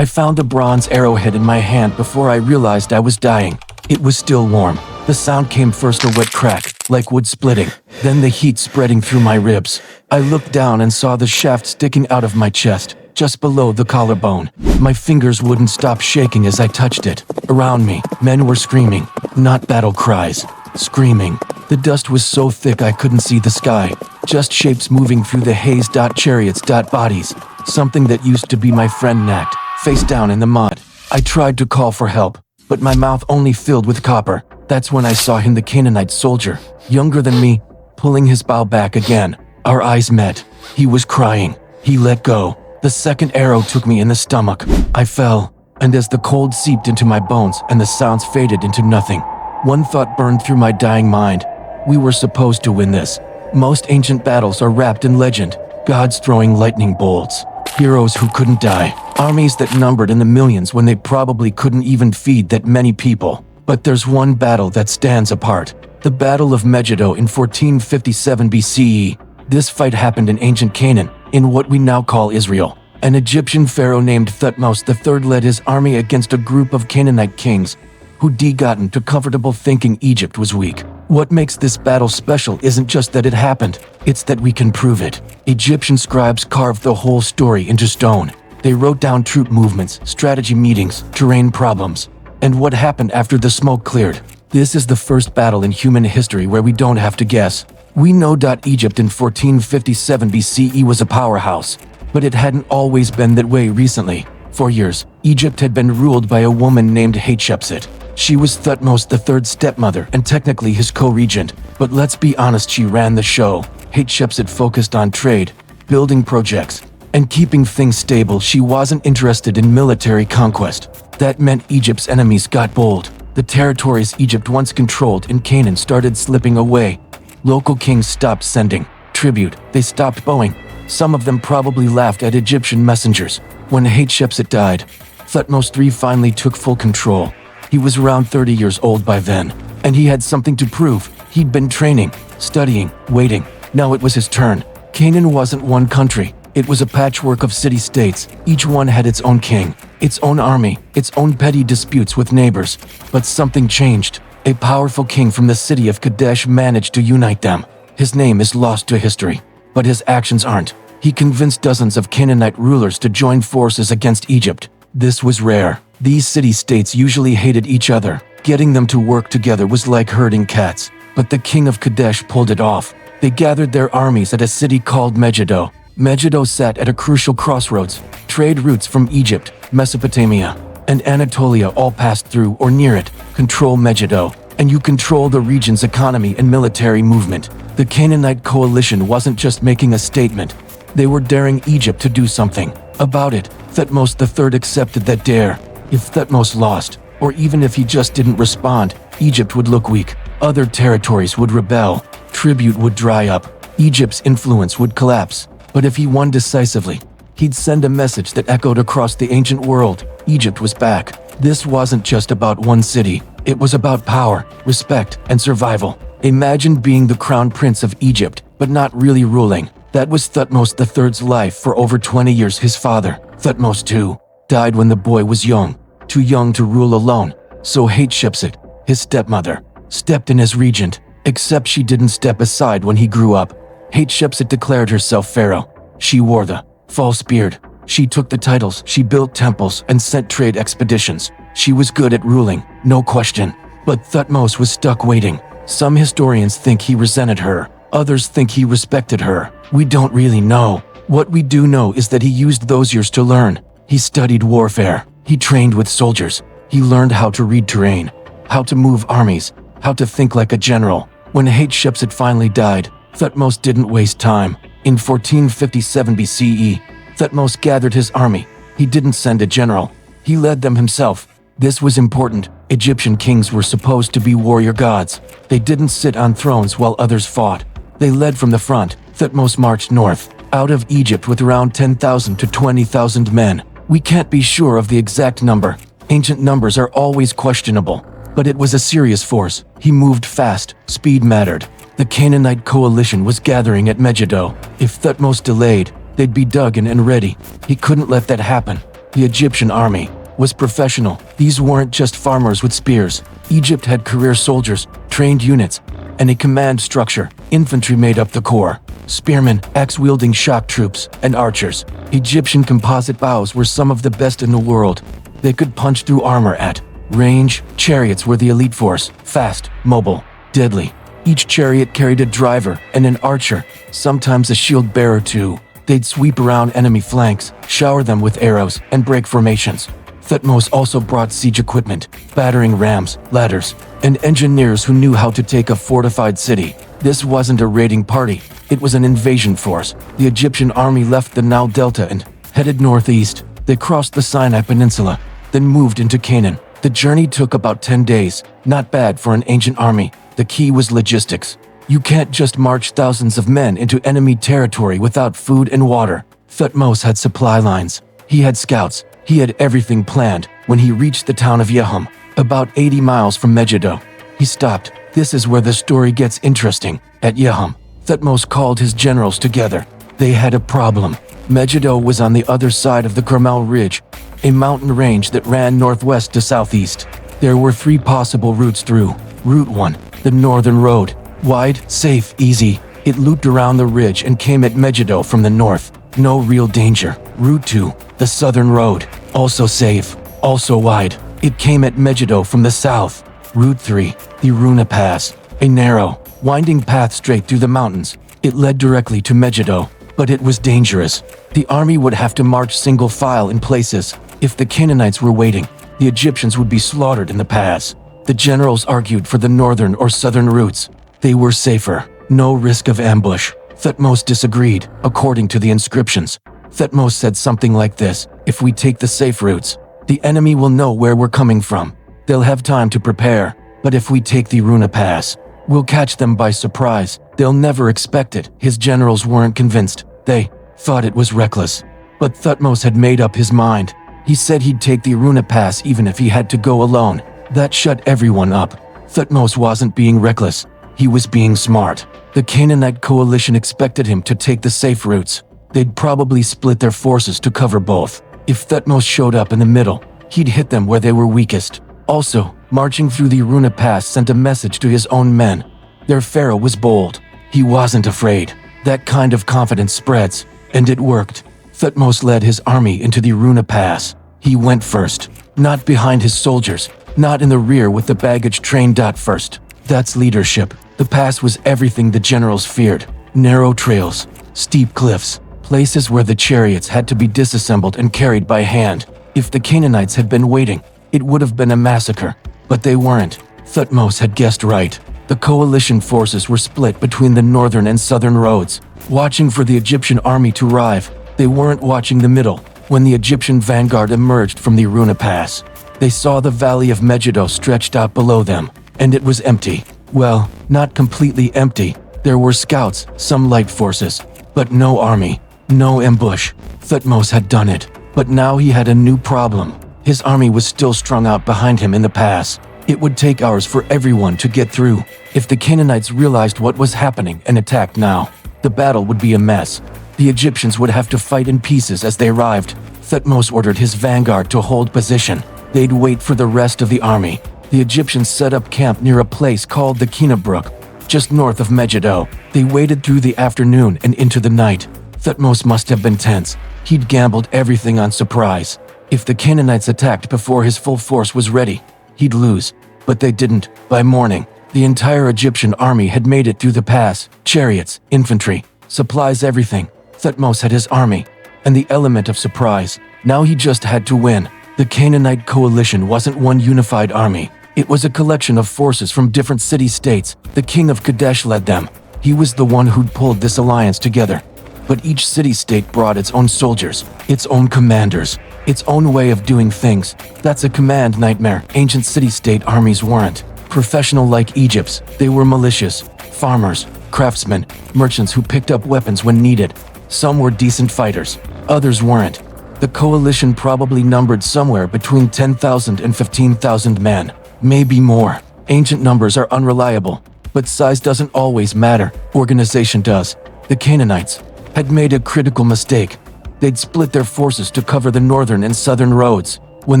I found a bronze arrowhead in my hand before I realized I was dying. It was still warm. The sound came first a wet crack, like wood splitting, then the heat spreading through my ribs. I looked down and saw the shaft sticking out of my chest, just below the collarbone. My fingers wouldn't stop shaking as I touched it. Around me, men were screaming, not battle cries. Screaming. The dust was so thick I couldn't see the sky, just shapes moving through the haze. Chariots. Bodies. Something that used to be my friend nacked, face down in the mud. I tried to call for help, but my mouth only filled with copper. That's when I saw him, the Canaanite soldier, younger than me, pulling his bow back again. Our eyes met. He was crying. He let go. The second arrow took me in the stomach. I fell, and as the cold seeped into my bones and the sounds faded into nothing, one thought burned through my dying mind. We were supposed to win this. Most ancient battles are wrapped in legend. Gods throwing lightning bolts. Heroes who couldn't die. Armies that numbered in the millions when they probably couldn't even feed that many people. But there's one battle that stands apart. The Battle of Megiddo in 1457 BCE. This fight happened in ancient Canaan, in what we now call Israel. An Egyptian pharaoh named Thutmose III led his army against a group of Canaanite kings who'd gotten too comfortable thinking Egypt was weak. What makes this battle special isn't just that it happened, it's that we can prove it. Egyptian scribes carved the whole story into stone. They wrote down troop movements, strategy meetings, terrain problems, and what happened after the smoke cleared. This is the first battle in human history where we don't have to guess. We know Egypt in 1457 BCE was a powerhouse, but it hadn't always been that way recently. For years, Egypt had been ruled by a woman named Hatshepsut. She was Thutmose III's stepmother and technically his co-regent, but let's be honest, she ran the show. Hatshepsut focused on trade, building projects, and keeping things stable. She wasn't interested in military conquest. That meant Egypt's enemies got bold. The territories Egypt once controlled in Canaan started slipping away. Local kings stopped sending tribute. They stopped bowing. Some of them probably laughed at Egyptian messengers. When Hatshepsut died, Thutmose III finally took full control. He was around 30 years old by then, and he had something to prove. He'd been training, studying, waiting. Now it was his turn. Canaan wasn't one country. It was a patchwork of city-states. Each one had its own king, its own army, its own petty disputes with neighbors. But something changed. A powerful king from the city of Kadesh managed to unite them. His name is lost to history, but his actions aren't. He convinced dozens of Canaanite rulers to join forces against Egypt. This was rare. These city-states usually hated each other. Getting them to work together was like herding cats. But the king of Kadesh pulled it off. They gathered their armies at a city called Megiddo. Megiddo sat at a crucial crossroads. Trade routes from Egypt, Mesopotamia, and Anatolia all passed through or near it. Control Megiddo, and you control the region's economy and military movement. The Canaanite coalition wasn't just making a statement. They were daring Egypt to do something about it. Thutmose III accepted that dare. If Thutmose lost, or even if he just didn't respond, Egypt would look weak. Other territories would rebel. Tribute would dry up. Egypt's influence would collapse. But if he won decisively, he'd send a message that echoed across the ancient world. Egypt was back. This wasn't just about one city. It was about power, respect, and survival. Imagine being the crown prince of Egypt, but not really ruling. That was Thutmose III's life for over 20 years. His father, Thutmose II, died when the boy was young, too young to rule alone. So Hatshepsut, his stepmother, stepped in as regent, except she didn't step aside when he grew up. Hatshepsut declared herself pharaoh. She wore the false beard. She took the titles, she built temples, and sent trade expeditions. She was good at ruling, no question. But Thutmose was stuck waiting. Some historians think he resented her. Others think he respected her. We don't really know. What we do know is that he used those years to learn. He studied warfare. He trained with soldiers. He learned how to read terrain, how to move armies, how to think like a general. When Hatshepsut finally died, Thutmose didn't waste time. In 1457 BCE, Thutmose gathered his army. He didn't send a general. He led them himself. This was important. Egyptian kings were supposed to be warrior gods. They didn't sit on thrones while others fought. They led from the front. Thutmose marched north, out of Egypt with around 10,000 to 20,000 men. We can't be sure of the exact number. Ancient numbers are always questionable. But it was a serious force. He moved fast. Speed mattered. The Canaanite coalition was gathering at Megiddo. If Thutmose delayed, they'd be dug in and ready. He couldn't let that happen. The Egyptian army was professional. These weren't just farmers with spears. Egypt had career soldiers, trained units, and a command structure. Infantry made up the core. Spearmen, axe-wielding shock troops, and archers. Egyptian composite bows were some of the best in the world. They could punch through armor at range. Chariots were the elite force, fast, mobile, deadly. Each chariot carried a driver and an archer, sometimes a shield bearer too. They'd sweep around enemy flanks, shower them with arrows, and break formations. Thutmose also brought siege equipment, battering rams, ladders, and engineers who knew how to take a fortified city. This wasn't a raiding party, it was an invasion force. The Egyptian army left the Nile Delta and headed northeast. They crossed the Sinai Peninsula, then moved into Canaan. The journey took about 10 days, not bad for an ancient army. The key was logistics. You can't just march thousands of men into enemy territory without food and water. Thutmose had supply lines. He had scouts. He had everything planned. When he reached the town of Yehum, about 80 miles from Megiddo, he stopped. This is where the story gets interesting. At Yehum, Thutmose called his generals together. They had a problem. Megiddo was on the other side of the Carmel Ridge, a mountain range that ran northwest to southeast. There were 3 possible routes through. Route 1, the northern road. Wide, safe, easy. It looped around the ridge and came at Megiddo from the north. No real danger. Route 2, the southern road. Also safe, also wide. It came at Megiddo from the south. Route 3, the Runa Pass. A narrow, winding path straight through the mountains. It led directly to Megiddo, but it was dangerous. The army would have to march single file in places. If the Canaanites were waiting, the Egyptians would be slaughtered in the pass. The generals argued for the northern or southern routes. They were safer, no risk of ambush. Thutmose disagreed, according to the inscriptions. Thutmose said something like this: if we take the safe routes, the enemy will know where we're coming from. They'll have time to prepare. But if we take the Runa Pass, we'll catch them by surprise. They'll never expect it. His generals weren't convinced. They thought it was reckless. But Thutmose had made up his mind. He said he'd take the Runa Pass even if he had to go alone. That shut everyone up. Thutmose wasn't being reckless. He was being smart. The Canaanite coalition expected him to take the safe routes. They'd probably split their forces to cover both. If Thutmose showed up in the middle, he'd hit them where they were weakest. Also, marching through the Runa Pass sent a message to his own men. Their pharaoh was bold. He wasn't afraid. That kind of confidence spreads, and it worked. Thutmose led his army into the Runa Pass. He went first, not behind his soldiers, not in the rear with the baggage train. First. That's leadership. The pass was everything the generals feared. Narrow trails, steep cliffs, places where the chariots had to be disassembled and carried by hand. If the Canaanites had been waiting, it would have been a massacre. But they weren't. Thutmose had guessed right. The coalition forces were split between the northern and southern roads, watching for the Egyptian army to arrive. They weren't watching the middle. When the Egyptian vanguard emerged from the Runa Pass, they saw the valley of Megiddo stretched out below them. And it was empty. Well, not completely empty. There were scouts, some light forces, but no army, no ambush. Thutmose had done it, but now he had a new problem. His army was still strung out behind him in the pass. It would take hours for everyone to get through. If the Canaanites realized what was happening and attacked now, the battle would be a mess. The Egyptians would have to fight in pieces as they arrived. Thutmose ordered his vanguard to hold position. They'd wait for the rest of the army. The Egyptians set up camp near a place called the Kina Brook, just north of Megiddo. They waited through the afternoon and into the night. Thutmose must have been tense. He'd gambled everything on surprise. If the Canaanites attacked before his full force was ready, he'd lose. But they didn't. By morning, the entire Egyptian army had made it through the pass. Chariots, infantry, supplies, everything. Thutmose had his army, and the element of surprise. Now he just had to win. The Canaanite coalition wasn't one unified army. It was a collection of forces from different city-states. The king of Kadesh led them. He was the one who'd pulled this alliance together. But each city-state brought its own soldiers, its own commanders, its own way of doing things. That's a command nightmare. Ancient city-state armies weren't professional like Egypt's. They were militias, farmers, craftsmen, merchants who picked up weapons when needed. Some were decent fighters, others weren't. The coalition probably numbered somewhere between 10,000 and 15,000 men. Maybe more. Ancient numbers are unreliable, but size doesn't always matter. Organization does. The Canaanites had made a critical mistake. They'd split their forces to cover the northern and southern roads. When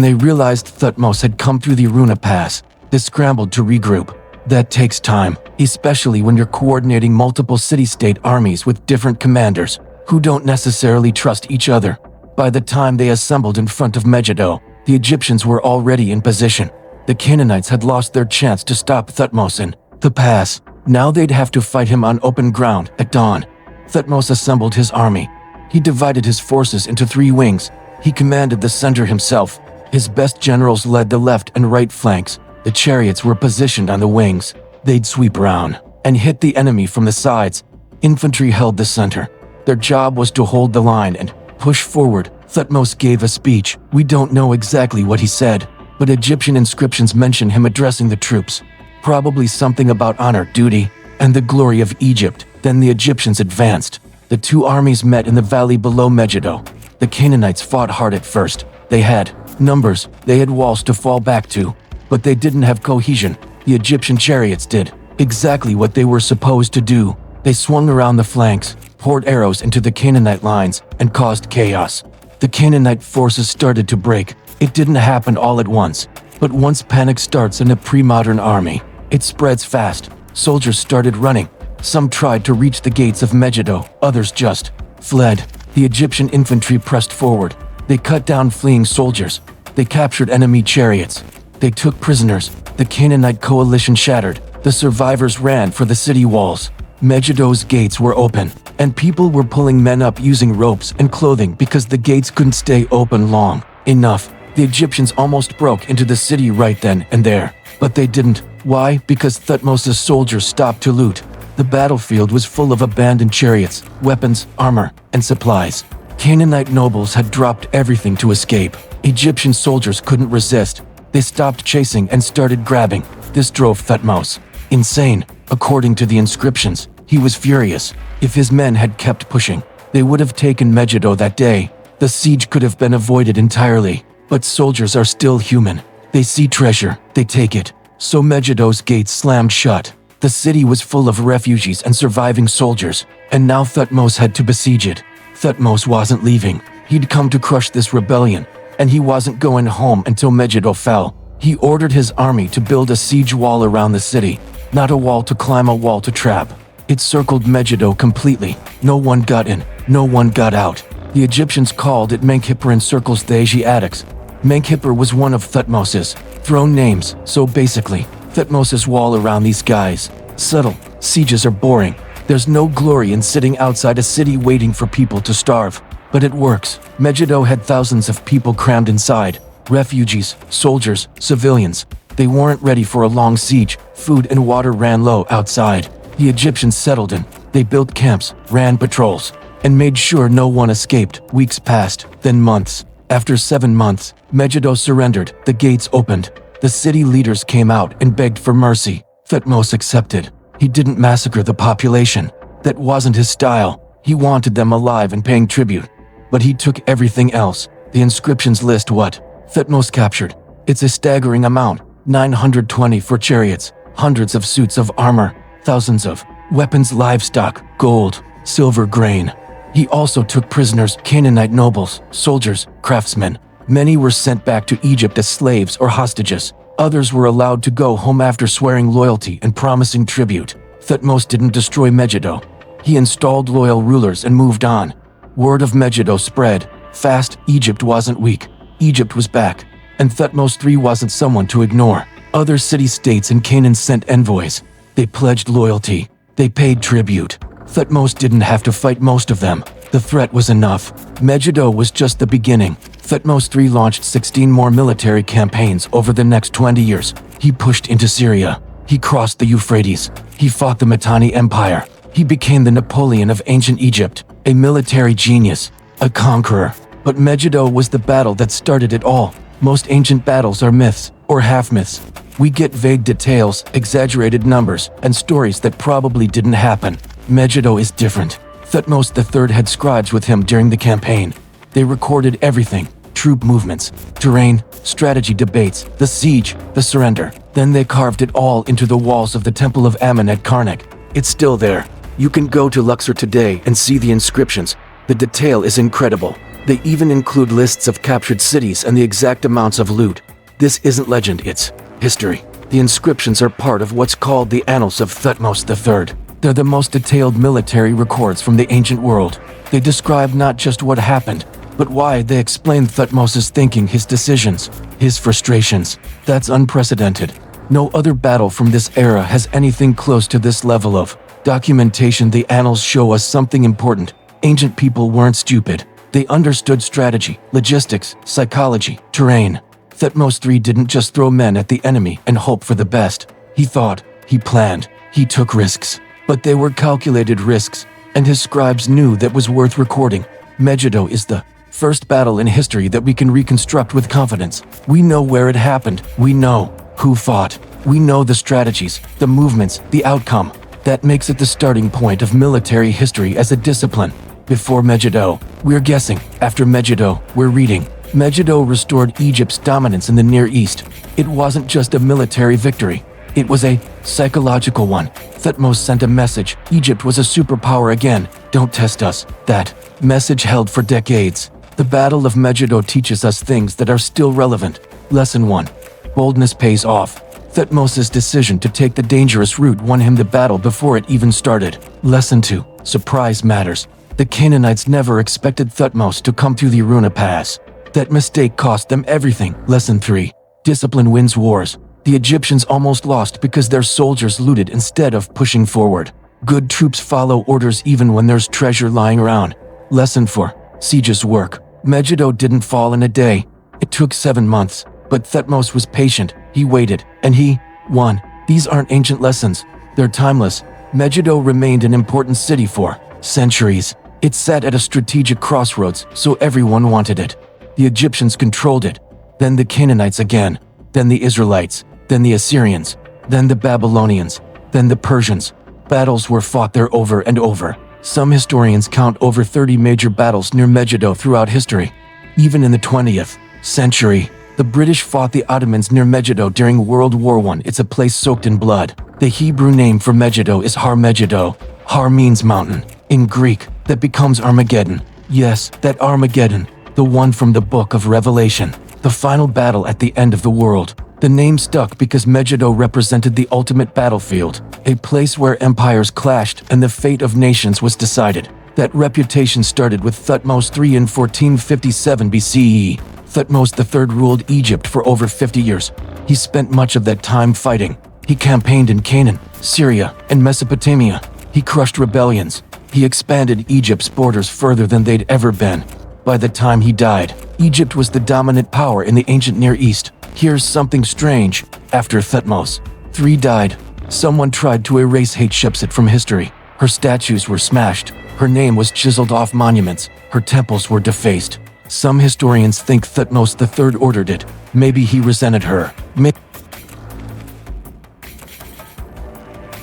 they realized Thutmose had come through the Aruna Pass, they scrambled to regroup. That takes time, especially when you're coordinating multiple city-state armies with different commanders who don't necessarily trust each other. By the time they assembled in front of Megiddo, the Egyptians were already in position. The Canaanites had lost their chance to stop Thutmose in the pass. Now they'd have to fight him on open ground at dawn. Thutmose assembled his army. He divided his forces into 3 wings. He commanded the center himself. His best generals led the left and right flanks. The chariots were positioned on the wings. They'd sweep around and hit the enemy from the sides. Infantry held the center. Their job was to hold the line and push forward. Thutmose gave a speech. We don't know exactly what he said, but Egyptian inscriptions mention him addressing the troops. Probably something about honor, duty, and the glory of Egypt. Then the Egyptians advanced. The 2 armies met in the valley below Megiddo. The Canaanites fought hard at first. They had numbers, they had walls to fall back to, but they didn't have cohesion. The Egyptian chariots did exactly what they were supposed to do. They swung around the flanks, poured arrows into the Canaanite lines, and caused chaos. The Canaanite forces started to break. It didn't happen all at once, but once panic starts in a pre-modern army, it spreads fast. Soldiers started running. Some tried to reach the gates of Megiddo, others just fled. The Egyptian infantry pressed forward. They cut down fleeing soldiers. They captured enemy chariots. They took prisoners. The Canaanite coalition shattered. The survivors ran for the city walls. Megiddo's gates were open, and people were pulling men up using ropes and clothing because the gates couldn't stay open long enough. The Egyptians almost broke into the city right then and there, but they didn't. Why? Because Thutmose's soldiers stopped to loot. The battlefield was full of abandoned chariots, weapons, armor, and supplies. Canaanite nobles had dropped everything to escape. Egyptian soldiers couldn't resist. They stopped chasing and started grabbing. This drove Thutmose insane. According to the inscriptions, he was furious. If his men had kept pushing, they would have taken Megiddo that day. The siege could have been avoided entirely. But soldiers are still human. They see treasure, they take it. So Megiddo's gates slammed shut. The city was full of refugees and surviving soldiers, and now Thutmose had to besiege it. Thutmose wasn't leaving. He'd come to crush this rebellion, and he wasn't going home until Megiddo fell. He ordered his army to build a siege wall around the city. Not a wall to climb, a wall to trap. It circled Megiddo completely. No one got in, no one got out. The Egyptians called it Menkhipper in circles the Asiatics. Menkhipper was one of Thutmose's throne names, so basically, Thutmose's wall around these guys. Subtle, sieges are boring. There's no glory in sitting outside a city waiting for people to starve. But it works. Megiddo had thousands of people crammed inside. Refugees, soldiers, civilians. They weren't ready for a long siege. Food and water ran low outside. The Egyptians settled in. They built camps, ran patrols, and made sure no one escaped. Weeks passed, then months. After 7 months, Megiddo surrendered. The gates opened. The city leaders came out and begged for mercy. Thutmose accepted. He didn't massacre the population. That wasn't his style. He wanted them alive and paying tribute. But he took everything else. The inscriptions list what Thutmose captured. It's a staggering amount. 920 for chariots, hundreds of suits of armor, thousands of weapons, livestock, gold, silver, grain. He also took prisoners, Canaanite nobles, soldiers, craftsmen. Many were sent back to Egypt as slaves or hostages. Others were allowed to go home after swearing loyalty and promising tribute. Thutmose didn't destroy Megiddo. He installed loyal rulers and moved on. Word of Megiddo spread fast. Egypt wasn't weak. Egypt was back. And Thutmose III wasn't someone to ignore. Other city-states in Canaan sent envoys. They pledged loyalty. They paid tribute. Thutmose didn't have to fight most of them. The threat was enough. Megiddo was just the beginning. Thutmose III launched 16 more military campaigns over the next 20 years. He pushed into Syria. He crossed the Euphrates. He fought the Mitanni Empire. He became the Napoleon of ancient Egypt, a military genius, a conqueror. But Megiddo was the battle that started it all. Most ancient battles are myths, or half-myths. We get vague details, exaggerated numbers, and stories that probably didn't happen. Megiddo is different. Thutmose III had scribes with him during the campaign. They recorded everything: troop movements, terrain, strategy debates, the siege, the surrender. Then they carved it all into the walls of the Temple of Ammon at Karnak. It's still there. You can go to Luxor today and see the inscriptions. The detail is incredible. They even include lists of captured cities and the exact amounts of loot. This isn't legend, it's history. The inscriptions are part of what's called the Annals of Thutmose III. They're the most detailed military records from the ancient world. They describe not just what happened, but why. They explain Thutmose's thinking, his decisions, his frustrations. That's unprecedented. No other battle from this era has anything close to this level of documentation. The annals show us something important. Ancient people weren't stupid. They understood strategy, logistics, psychology, terrain. Thutmose III didn't just throw men at the enemy and hope for the best. He thought, he planned, he took risks. But they were calculated risks, and his scribes knew that was worth recording. Megiddo is the first battle in history that we can reconstruct with confidence. We know where it happened. We know who fought. We know the strategies, the movements, the outcome. That makes it the starting point of military history as a discipline. Before Megiddo, we're guessing. After Megiddo, we're reading. Megiddo restored Egypt's dominance in the Near East. It wasn't just a military victory. It was a psychological one. Thutmose sent a message. Egypt was a superpower again. Don't test us. That message held for decades. The Battle of Megiddo teaches us things that are still relevant. Lesson 1. Boldness pays off. Thutmose's decision to take the dangerous route won him the battle before it even started. Lesson 2. Surprise matters. The Canaanites never expected Thutmose to come through the Aruna Pass. That mistake cost them everything. Lesson 3. Discipline wins wars. The Egyptians almost lost because their soldiers looted instead of pushing forward. Good troops follow orders even when there's treasure lying around. Lesson 4. Sieges work. Megiddo didn't fall in a day. It took 7 months. But Thutmose was patient. He waited, and he won. These aren't ancient lessons. They're timeless. Megiddo remained an important city for centuries. It sat at a strategic crossroads, so everyone wanted it. The Egyptians controlled it. Then the Canaanites again. Then the Israelites. Then the Assyrians. Then the Babylonians. Then the Persians. Battles were fought there over and over. Some historians count over 30 major battles near Megiddo throughout history. Even in the 20th century, the British fought the Ottomans near Megiddo during World War I. It's a place soaked in blood. The Hebrew name for Megiddo is Har Megiddo. Har means mountain. In Greek, that becomes Armageddon. Yes, that Armageddon, the one from the book of Revelation. The final battle at the end of the world. The name stuck because Megiddo represented the ultimate battlefield, a place where empires clashed and the fate of nations was decided. That reputation started with Thutmose III in 1457 BCE. Thutmose III ruled Egypt for over 50 years. He spent much of that time fighting. He campaigned in Canaan, Syria, and Mesopotamia. He crushed rebellions. He expanded Egypt's borders further than they'd ever been. By the time he died, Egypt was the dominant power in the ancient Near East. Here's something strange. After Thutmose III died, someone tried to erase Hatshepsut from history. Her statues were smashed. Her name was chiseled off monuments. Her temples were defaced. Some historians think Thutmose III ordered it. Maybe he resented her.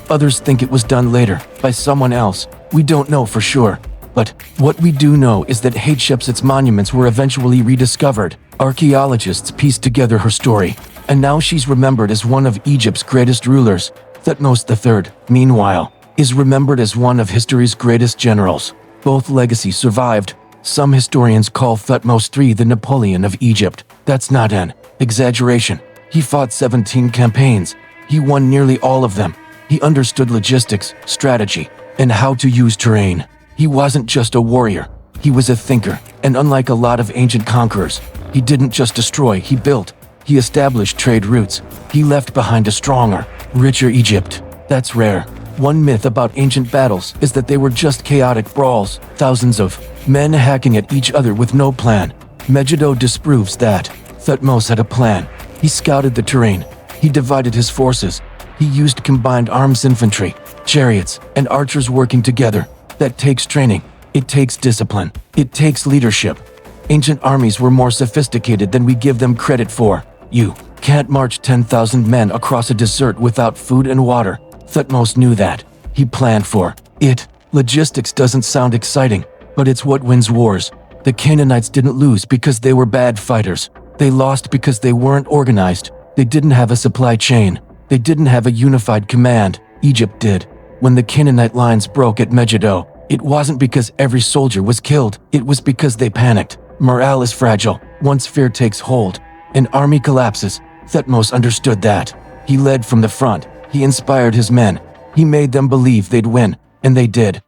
Others think it was done later, by someone else. We don't know for sure. But what we do know is that Hatshepsut's monuments were eventually rediscovered. Archaeologists pieced together her story, and now she's remembered as one of Egypt's greatest rulers. Thutmose III, meanwhile, is remembered as one of history's greatest generals. Both legacies survived. Some historians call Thutmose III the Napoleon of Egypt. That's not an exaggeration. He fought 17 campaigns. He won nearly all of them. He understood logistics, strategy, and how to use terrain. He wasn't just a warrior. He was a thinker, and unlike a lot of ancient conquerors, he didn't just destroy, he built. He established trade routes. He left behind a stronger, richer Egypt. That's rare. One myth about ancient battles is that they were just chaotic brawls, thousands of men hacking at each other with no plan. Megiddo disproves that. Thutmose had a plan. He scouted the terrain. He divided his forces. He used combined arms infantry, chariots, and archers working together. That takes training. It takes discipline. It takes leadership. Ancient armies were more sophisticated than we give them credit for. You can't march 10,000 men across a desert without food and water. Thutmose knew that. He planned for it. Logistics doesn't sound exciting, but it's what wins wars. The Canaanites didn't lose because they were bad fighters. They lost because they weren't organized. They didn't have a supply chain. They didn't have a unified command. Egypt did. When the Canaanite lines broke at Megiddo, it wasn't because every soldier was killed. It was because they panicked. Morale is fragile. Once fear takes hold, an army collapses. Thutmose understood that. He led from the front. He inspired his men. He made them believe they'd win, and they did.